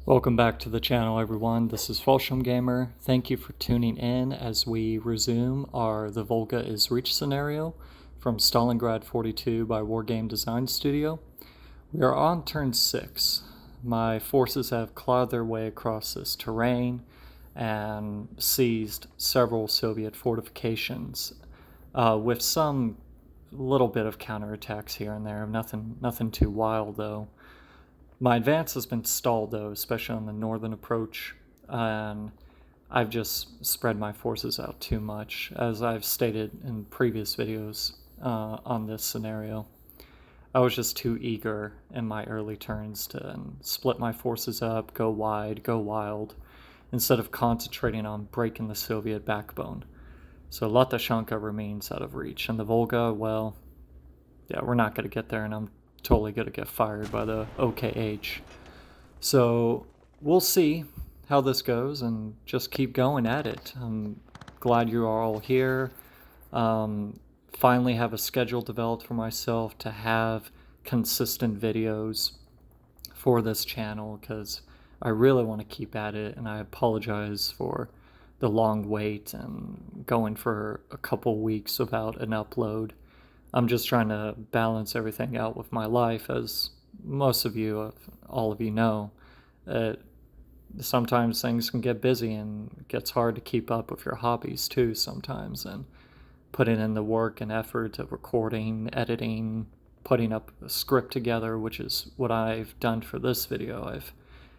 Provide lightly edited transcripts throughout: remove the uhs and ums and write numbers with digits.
Welcome back to the channel, everyone. This is Volgame Gamer. Thank you for tuning in as we resume our The Volga is Reached scenario from Stalingrad 42 by Wargame Design Studio. We are on turn 6. My forces have clawed their way across this terrain and seized several Soviet fortifications with some little bit of counterattacks here and there. Nothing too wild though. My advance has been stalled though, especially on the northern approach, and I've just spread my forces out too much, as I've stated in previous videos on this scenario. I was just too eager in my early turns to split my forces up, go wide, go wild, instead of concentrating on breaking the Soviet backbone. So Latoshanka remains out of reach, and the Volga, well, yeah, we're not going to get there, and I'm totally going to get fired by the OKH. So we'll see how this goes and just keep going at it. I'm glad you are all here. Finally have a schedule developed for myself to have consistent videos for this channel because I really want to keep at it, and I apologize for the long wait and going for a couple weeks without an upload. I'm just trying to balance everything out with my life, as most of you, all of you know. Sometimes things can get busy and it gets hard to keep up with your hobbies too sometimes, and putting in the work and effort of recording, editing, putting up a script together, which is what I've done for this video.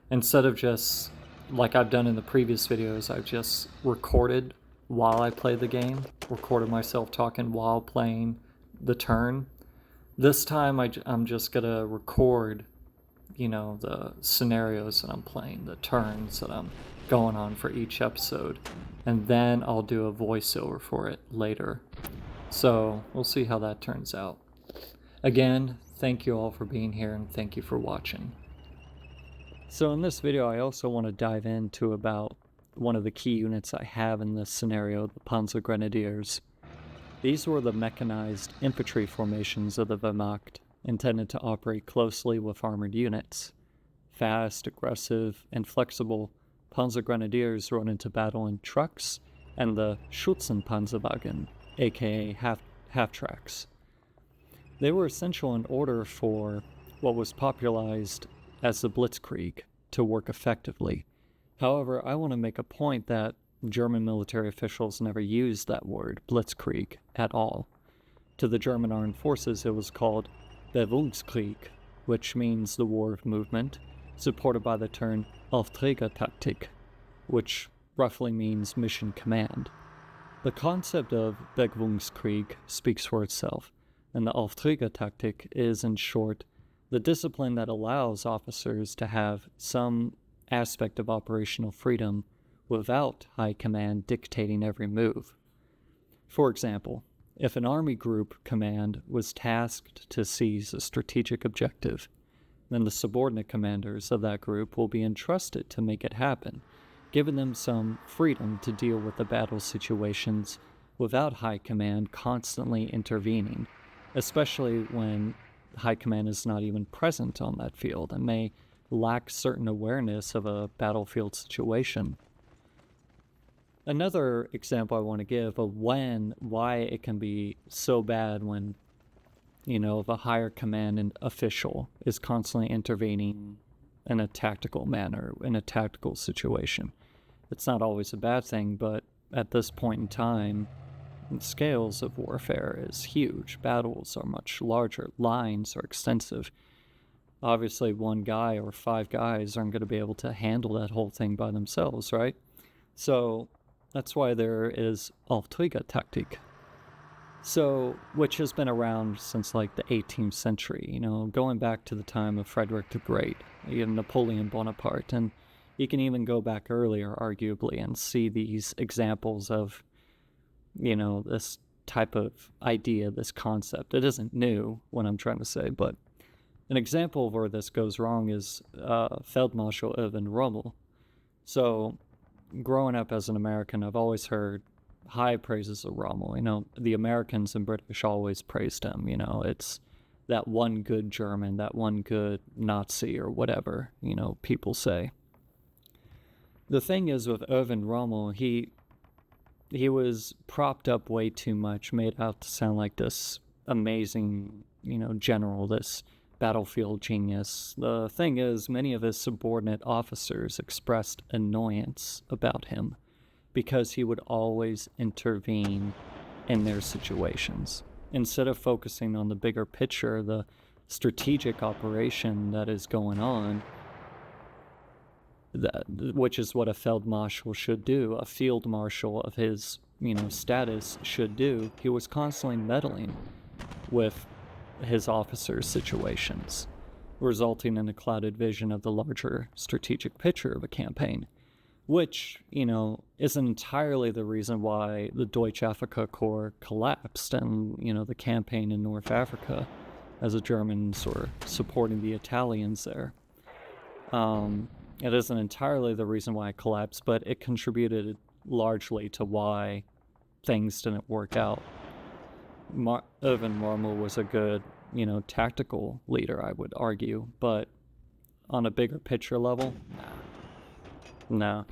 Instead of just, like I've done in the previous videos, I've just recorded while I play the game, recorded myself talking while playing the turn. This time I'm just gonna record, the scenarios that I'm playing, the turns that I'm going on for each episode, and then I'll do a voiceover for it later. So we'll see how that turns out. Again, thank you all for being here, and thank you for watching. So in this video, I also want to dive into about one of the key units I have in this scenario, the Panzer Grenadiers. These were the mechanized infantry formations of the Wehrmacht, intended to operate closely with armored units. Fast, aggressive, and flexible, Panzer Grenadiers rode into battle in trucks and the Schützenpanzerwagen, aka half-tracks. They were essential in order for what was popularized as the Blitzkrieg to work effectively. However, I want to make a point that German military officials never used that word, Blitzkrieg, at all. To the German armed forces, it was called Bewegungskrieg, which means the war of movement, supported by the term Aufträgertaktik, which roughly means mission command. The concept of Bewegungskrieg speaks for itself, and the Aufträgertaktik is, in short, the discipline that allows officers to have some aspect of operational freedom without high command dictating every move. For example, if an army group command was tasked to seize a strategic objective, then the subordinate commanders of that group will be entrusted to make it happen, giving them some freedom to deal with the battle situations without high command constantly intervening, especially when high command is not even present on that field and may lack certain awareness of a battlefield situation. Another example I want to give of why it can be so bad when, the higher command and official is constantly intervening in a tactical manner, in a tactical situation. It's not always a bad thing, but at this point in time, the scales of warfare is huge. Battles are much larger. Lines are extensive. Obviously, one guy or 5 guys aren't going to be able to handle that whole thing by themselves, right? So that's why there is Aufträgertaktik, which has been around since like the 18th century, going back to the time of Frederick the Great, even Napoleon Bonaparte, and you can even go back earlier, arguably, and see these examples of, this type of idea, this concept. It isn't new, what I'm trying to say, but an example of where this goes wrong is Feldmarschall Erwin Rommel. So, growing up as an American, I've always heard high praises of Rommel. The Americans and British always praised him. It's that one good German, that one good Nazi or whatever, people say. The thing is with Erwin Rommel, he was propped up way too much, made out to sound like this amazing, general, this battlefield genius. The thing is, many of his subordinate officers expressed annoyance about him because he would always intervene in their situations. Instead of focusing on the bigger picture, the strategic operation that is going on, which is what a Feldmarschall should do, a field marshal of his, status should do, he was constantly meddling with his officers' situations, resulting in a clouded vision of the larger strategic picture of a campaign, which, isn't entirely the reason why the Deutsche Afrika Korps collapsed and, the campaign in North Africa, as the Germans were supporting the Italians there. It isn't entirely the reason why it collapsed, but it contributed largely to why things didn't work out. Erwin Rommel was a good, tactical leader, I would argue, but on a bigger picture level, no.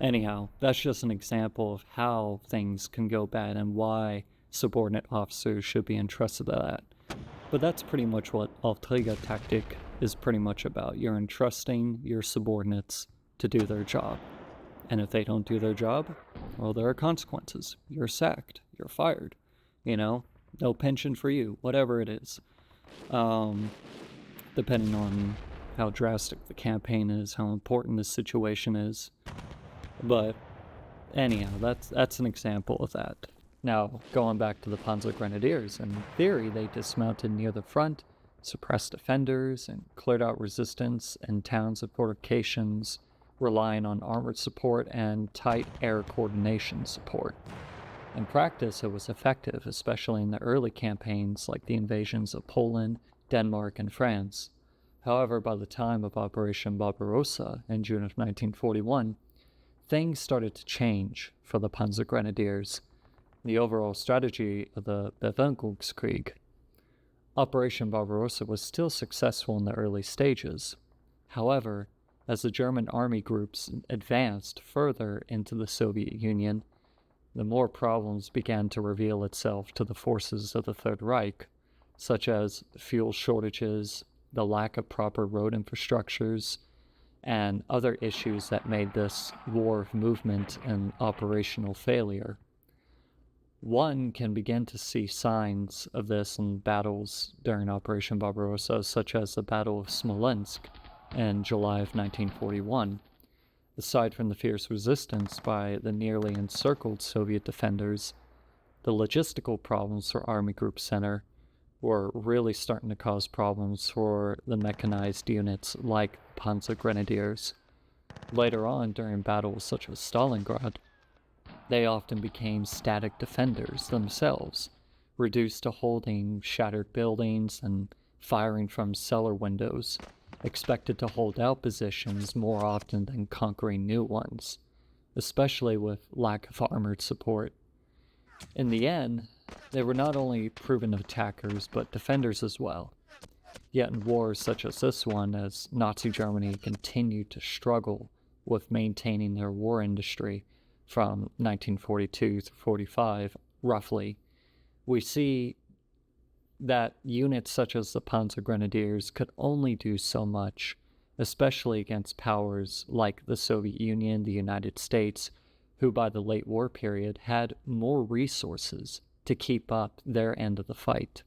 Anyhow, that's just an example of how things can go bad and why subordinate officers should be entrusted to that. But that's pretty much what Aufträgertaktik is pretty much about. You're entrusting your subordinates to do their job. And if they don't do their job, well, there are consequences. You're sacked. You're fired. No pension for you, whatever it is. Depending on how drastic the campaign is, how important the situation is. But anyhow, that's an example of that. Now, going back to the Panzer Grenadiers, in theory, they dismounted near the front, suppressed defenders, and cleared out resistance in towns and fortifications, relying on armored support and tight air coordination support. In practice, it was effective, especially in the early campaigns like the invasions of Poland, Denmark, and France. However, by the time of Operation Barbarossa in June of 1941, things started to change for the Panzer Grenadiers. The overall strategy of the Bevölkerungskrieg. Operation Barbarossa was still successful in the early stages. However, as the German army groups advanced further into the Soviet Union, the more problems began to reveal itself to the forces of the Third Reich, such as fuel shortages, the lack of proper road infrastructures, and other issues that made this war of movement an operational failure. One can begin to see signs of this in battles during Operation Barbarossa, such as the Battle of Smolensk in July of 1941. Aside from the fierce resistance by the nearly encircled Soviet defenders, the logistical problems for Army Group Center were really starting to cause problems for the mechanized units like Panzer Grenadiers. Later on, during battles such as Stalingrad, they often became static defenders themselves, reduced to holding shattered buildings and firing from cellar windows, expected to hold out positions more often than conquering new ones, especially with lack of armored support. In the end, they were not only proven attackers, but defenders as well. Yet in wars such as this one, as Nazi Germany continued to struggle with maintaining their war industry from 1942 to 45, roughly, we see that units such as the Panzer Grenadiers could only do so much, especially against powers like the Soviet Union, the United States, who by the late war period had more resources to keep up their end of the fight.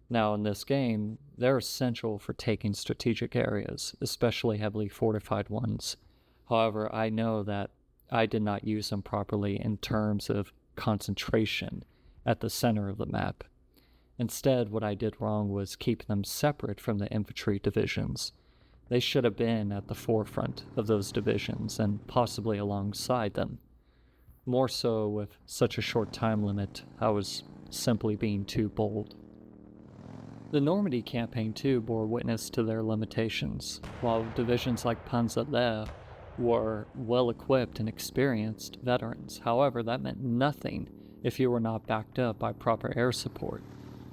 Now in this game, they're essential for taking strategic areas, especially heavily fortified ones. However, I know that I did not use them properly in terms of concentration at the center of the map. Instead, what I did wrong was keep them separate from the infantry divisions. They should have been at the forefront of those divisions and possibly alongside them. More so with such a short time limit, I was simply being too bold. The Normandy campaign too bore witness to their limitations. While divisions like Panzer Lehr were well-equipped and experienced veterans, however, that meant nothing if you were not backed up by proper air support,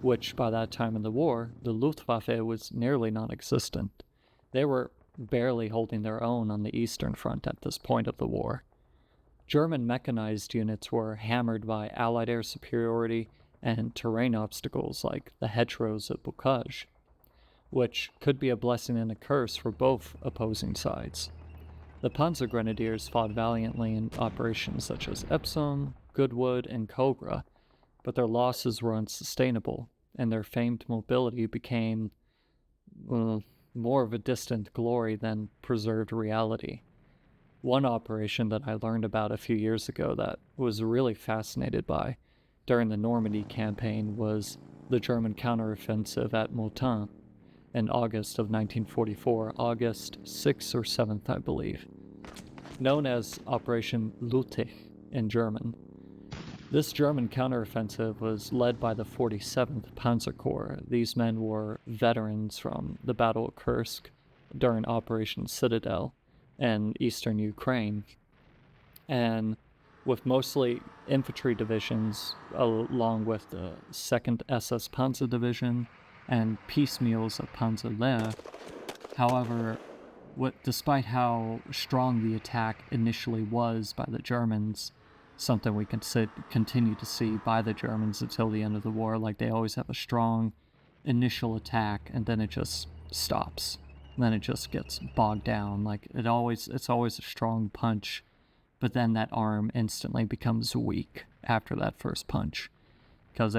which by that time in the war, the Luftwaffe was nearly non-existent. They were barely holding their own on the Eastern Front at this point of the war. German mechanized units were hammered by Allied air superiority and terrain obstacles like the hedgerows at Bocage, which could be a blessing and a curse for both opposing sides. The Panzer Grenadiers fought valiantly in operations such as Epsom, Goodwood, and Cobra, but their losses were unsustainable, and their famed mobility became more of a distant glory than preserved reality. One operation that I learned about a few years ago that was really fascinated by during the Normandy campaign was the German counteroffensive at Motin in August of 1944, August 6th or 7th, I believe, known as Operation Lüttich in German. This German counteroffensive was led by the 47th Panzer Corps. These men were veterans from the Battle of Kursk during Operation Citadel in eastern Ukraine, and with mostly infantry divisions along with the 2nd SS Panzer Division and piecemeals of Panzer Lehr. However, despite how strong the attack initially was by the Germans, something we can continue to see by the Germans until the end of the war, like they always have a strong initial attack and then it just stops. Then it just gets bogged down. Like it's always a strong punch, but then that arm instantly becomes weak after that first punch. Because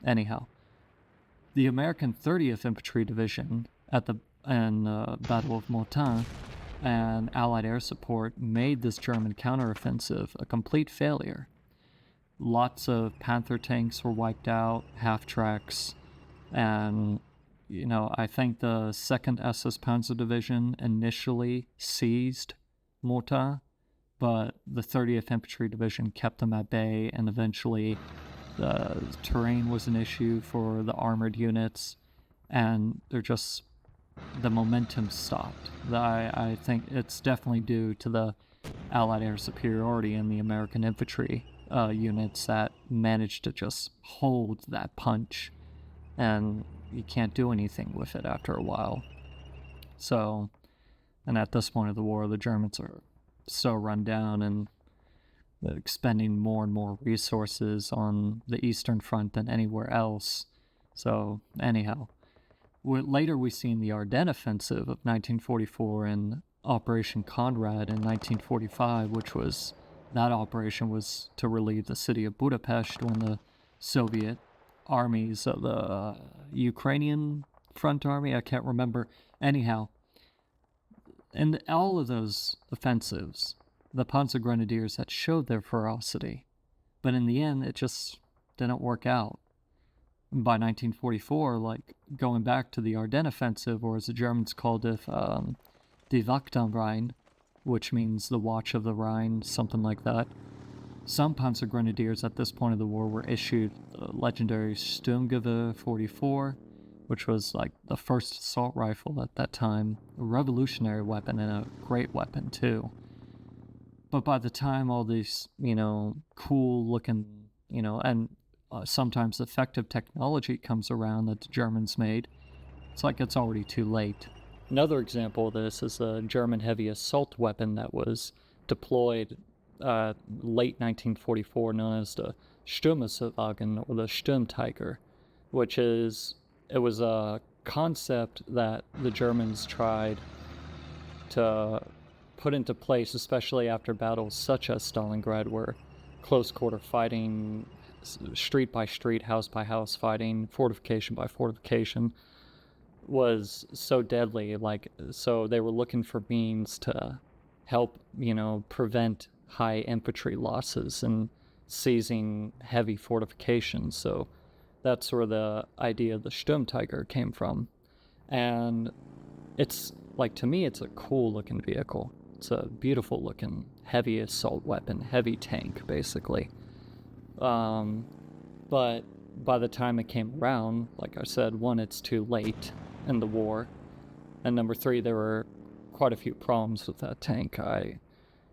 anyhow. The American 30th Infantry Division in Battle of Motin and Allied air support made this German counteroffensive a complete failure. Lots of Panther tanks were wiped out, half-tracks, and I think the 2nd SS Panzer Division initially seized Motin, but the 30th Infantry Division kept them at bay, and eventually the terrain was an issue for the armored units, and the momentum stopped. I think it's definitely due to the Allied air superiority in the American infantry units that managed to just hold that punch, and you can't do anything with it after a while. So, and at this point of the war, the Germans are so run down and expending more and more resources on the Eastern Front than anywhere else. So, anyhow, later we see in the Ardennes Offensive of 1944 and Operation Conrad in 1945, that operation was to relieve the city of Budapest when the Soviet armies of the Ukrainian Front Army, I can't remember. Anyhow, in all of those offensives, the Panzer Grenadiers had showed their ferocity, but in the end, it just didn't work out. By 1944, going back to the Ardennes Offensive, or as the Germans called it, Die Wacht am Rhein, which means the Watch of the Rhine, something like that. Some Panzer Grenadiers at this point of the war were issued the legendary Sturmgewehr 44, which was the first assault rifle at that time, a revolutionary weapon and a great weapon too. But by the time all these, cool looking, and sometimes effective technology comes around that the Germans made, it's already too late. Another example of this is a German heavy assault weapon that was deployed late 1944, known as the Sturmwagen or the Sturmtiger, it was a concept that the Germans tried to put into place, especially after battles such as Stalingrad, where close quarter fighting, street by street, house by house fighting, fortification by fortification was so deadly. So they were looking for means to help, prevent high infantry losses and seizing heavy fortifications. So that's where the idea of the Sturmtiger came from. And it's, to me, it's a cool looking vehicle. It's a beautiful looking heavy assault weapon, heavy tank, basically. But by the time it came around, like I said, one, it's too late in the war. And number three, there were quite a few problems with that tank.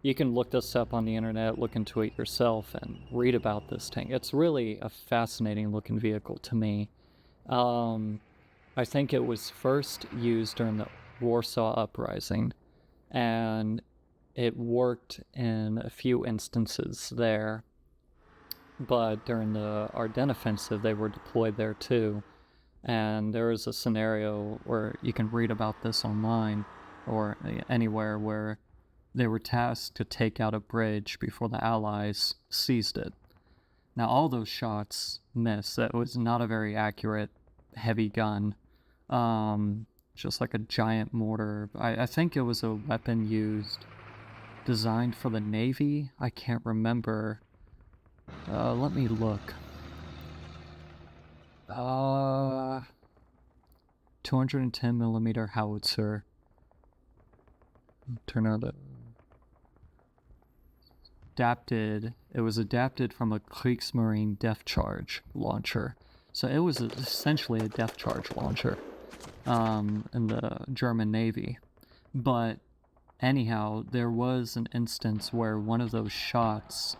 You can look this up on the internet, look into it yourself, and read about this tank. It's really a fascinating looking vehicle to me. I think it was first used during the Warsaw Uprising, and it worked in a few instances there, but during the Ardennes offensive they were deployed there too. And there is a scenario where you can read about this online or anywhere, where they were tasked to take out a bridge before the Allies seized it. Now all those shots missed. That was not a very accurate heavy gun, just like a giant mortar. I think it was a weapon designed for the Navy. I can't remember. Let me look. 210 millimeter howitzer. Turn on the adapted. It was adapted from a Kriegsmarine depth charge launcher. So it was essentially a depth charge launcher in the German Navy. But anyhow, there was an instance where one of those shots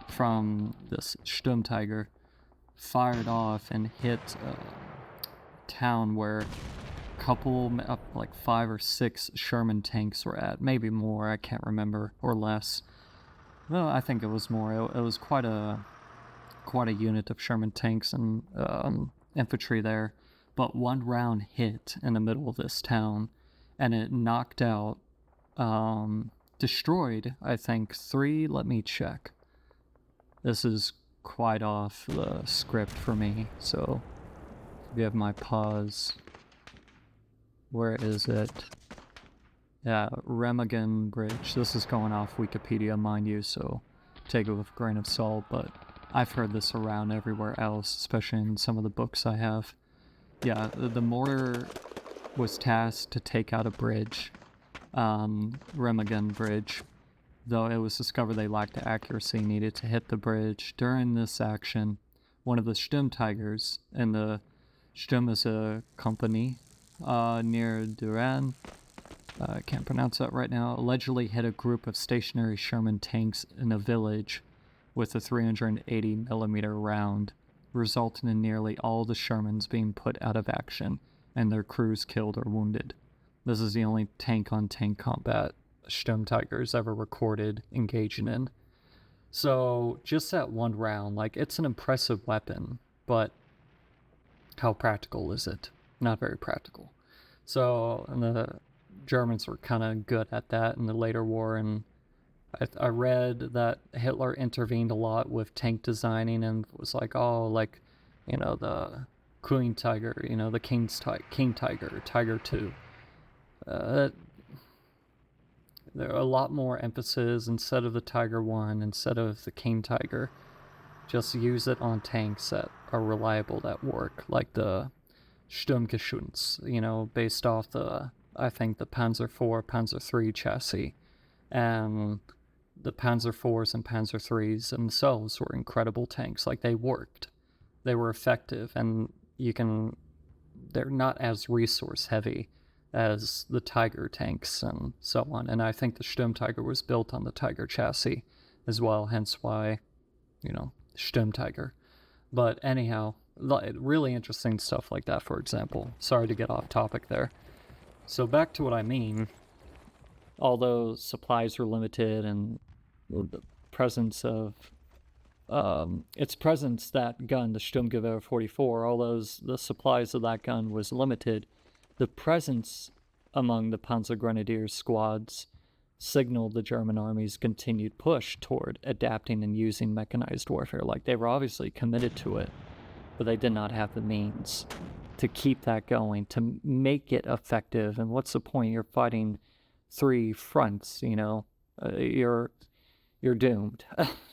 from this Sturmtiger fired off and hit a town where a couple, like 5 or 6 Sherman tanks were at. Maybe more, I can't remember, or less. Well, I think it was more. It was quite a unit of Sherman tanks and infantry there. But one round hit in the middle of this town, and it knocked out, destroyed, I think, 3, let me check. This is quite off the script for me, so forgive my pause. Where is it? Yeah, Remagen Bridge. This is going off Wikipedia, mind you, so take it with a grain of salt, but I've heard this around everywhere else, especially in some of the books I have. Yeah, the mortar was tasked to take out a bridge, Remagen Bridge. Though it was discovered they lacked the accuracy needed to hit the bridge. During this action, one of the Sturmtigers, and the Sturm is a company near Duran, I can't pronounce that right now, allegedly hit a group of stationary Sherman tanks in a village with a 380 millimeter round, resulting in nearly all the Shermans being put out of action and their crews killed or wounded. This is the only tank-on-tank combat Sturmtigers ever recorded engaging in. So just that one round, like, it's an impressive weapon, but how practical is it? Not very practical. So, and the Germans were kind of good at that in the later war, and I read that Hitler intervened a lot with tank designing and was like, oh, like, you know, the Queen Tiger, you know, the King Tiger, Tiger 2. There are a lot more emphasis instead of the Tiger 1, instead of the King Tiger. Just use it on tanks that are reliable, that work, like the Sturmgeschütz, you know, based off the, I think, the Panzer IV, Panzer III chassis. And the Panzer IVs and Panzer IIIs themselves were incredible tanks. Like, they worked. They were effective, and they're not as resource heavy as the Tiger tanks and so on. And I think the Sturmtiger was built on the Tiger chassis as well, hence why, you know, Sturmtiger. But anyhow, really interesting stuff like that, for example. Sorry to get off topic there. So back to what I mean. Although supplies were limited and the presence of its presence, that gun, the Sturmgewehr 44, although the supplies of that gun was limited, the presence among the Panzer Grenadiers squads signaled the German army's continued push toward adapting and using mechanized warfare. Like, they were obviously committed to it, but they did not have the means to keep that going, to make it effective. And what's the point? You're fighting 3 fronts, you know, you're doomed.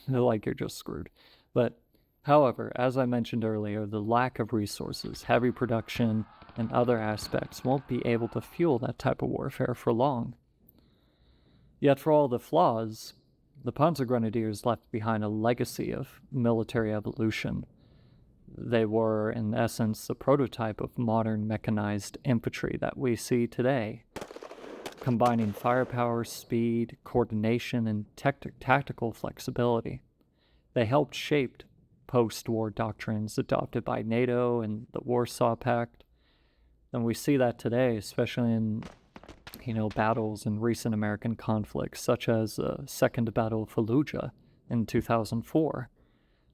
Like, you're just screwed. But however, as I mentioned earlier, the lack of resources, heavy production, and other aspects won't be able to fuel that type of warfare for long. Yet for all the flaws, the Panzer Grenadiers left behind a legacy of military evolution. They were, in essence, the prototype of modern mechanized infantry that we see today, combining firepower, speed, coordination, and tactical flexibility. They helped shape post-war doctrines adopted by NATO and the Warsaw Pact, and we see that today, especially in battles in recent American conflicts, such as the Second Battle of Fallujah in 2004,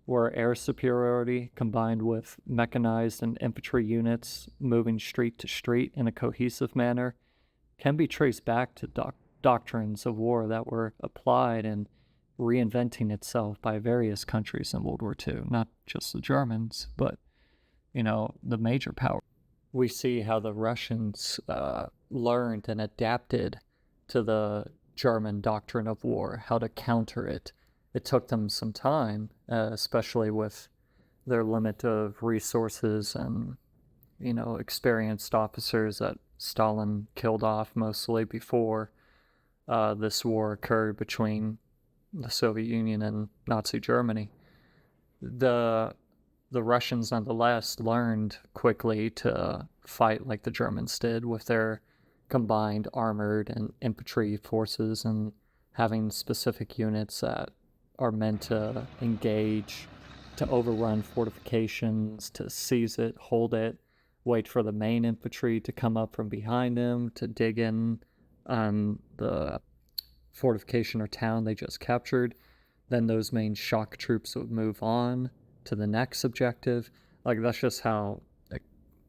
where air superiority combined with mechanized and infantry units moving street to street in a cohesive manner can be traced back to doctrines of war that were applied and reinventing itself by various countries in World War II, not just the Germans, but, the major powers. We see how the Russians learned and adapted to the German doctrine of war, how to counter it. It took them some time, especially with their limit of resources and, experienced officers that Stalin killed off mostly before this war occurred between the Soviet Union and Nazi Germany. The Russians nonetheless learned quickly to fight like the Germans did with their combined armored and infantry forces and having specific units that are meant to engage, to overrun fortifications, to seize it, hold it, wait for the main infantry to come up from behind them, to dig in on the fortification or town they just captured. Then those main shock troops would move on to the next objective. That's just how,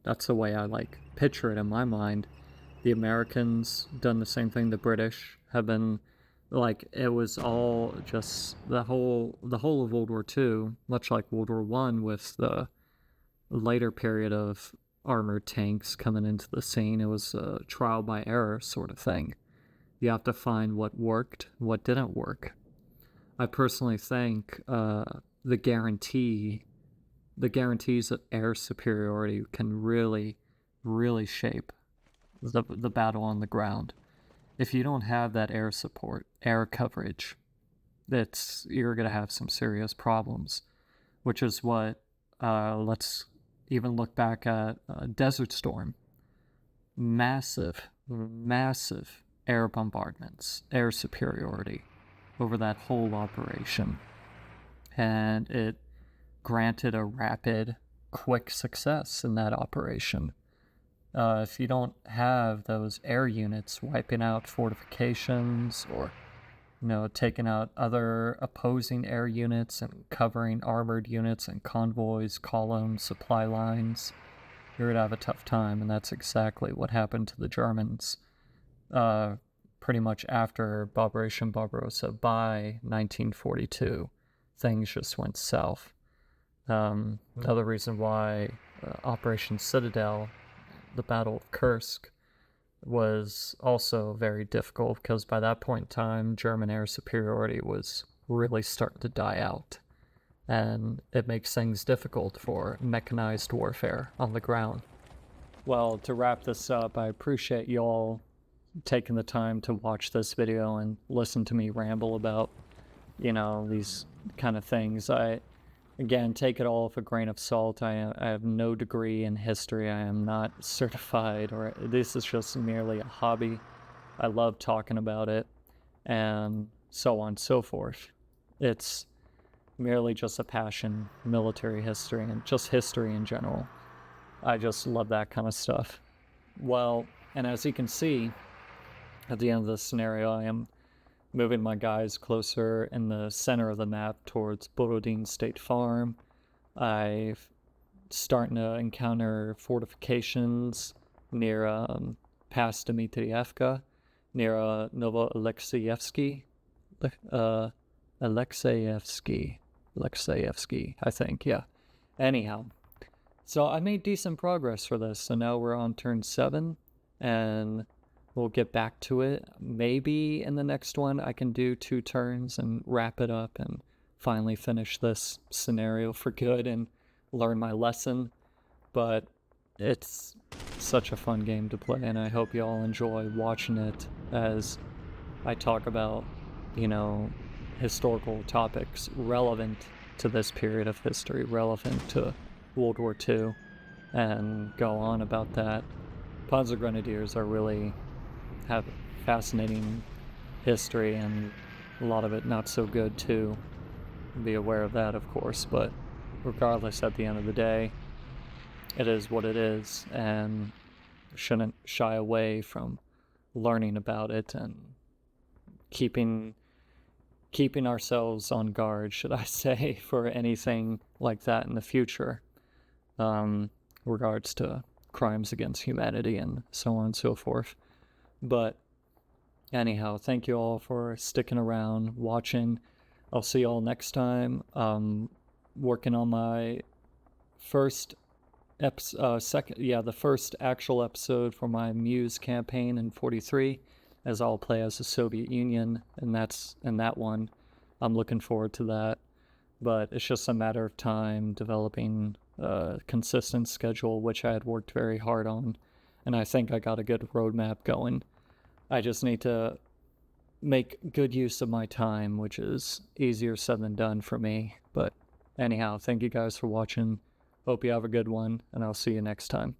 that's the way I picture it in my mind. The Americans done the same thing the British have been, it was all just the whole of World War II, much like World War I, with the later period of armored tanks coming into the scene. It was a trial by error sort of thing. You have to find what worked, what didn't work. I personally think the guarantees of air superiority can really, really shape the battle on the ground. If you don't have that air support, air coverage, you're going to have some serious problems, which is what, let's even look back at Desert Storm. Massive air bombardments, air superiority over that whole operation. And it granted a rapid, quick success in that operation. If you don't have those air units wiping out fortifications or, taking out other opposing air units and covering armored units and convoys, columns, supply lines, you're going to have a tough time. And that's exactly what happened to the Germans pretty much after Operation Barbarossa by 1942. Things just went south. Another reason why Operation Citadel, the Battle of Kursk, was also very difficult, because by that point in time, German air superiority was really starting to die out. And it makes things difficult for mechanized warfare on the ground. Well, to wrap this up, I appreciate you all taking the time to watch this video and listen to me ramble about, these kind of things. Again, take it all with a grain of salt. I have no degree in history. I am not certified, or this is just merely a hobby. I love talking about it, and so on and so forth. It's merely just a passion, military history, and just history in general. I just love that kind of stuff. Well, and as you can see, at the end of this scenario, I am moving my guys closer in the center of the map towards Borodin State Farm. I'm starting to encounter fortifications near past Dmitrievka, near Novoalexeyevsky, Alexeyevsky, I think, yeah. Anyhow, so I made decent progress for this, so now we're on turn 7, and we'll get back to it. Maybe in the next one I can do 2 turns and wrap it up and finally finish this scenario for good and learn my lesson. But it's such a fun game to play, and I hope you all enjoy watching it as I talk about, historical topics relevant to this period of history, relevant to World War II, and go on about that. Panzer Grenadiers have fascinating history, and a lot of it not so good too. Be aware of that, of course, but regardless, at the end of the day, it is what it is, and shouldn't shy away from learning about it and keeping ourselves on guard, should I say, for anything like that in the future, regards to crimes against humanity and so on and so forth. But anyhow, thank you all for sticking around, watching. I'll see you all next time. Working on my first the first actual episode for my Muse campaign in 43, as I'll play as the Soviet Union, and that one. I'm looking forward to that, but it's just a matter of time developing a consistent schedule, which I had worked very hard on, and I think I got a good roadmap going. I just need to make good use of my time, which is easier said than done for me. But anyhow, thank you guys for watching. Hope you have a good one, and I'll see you next time.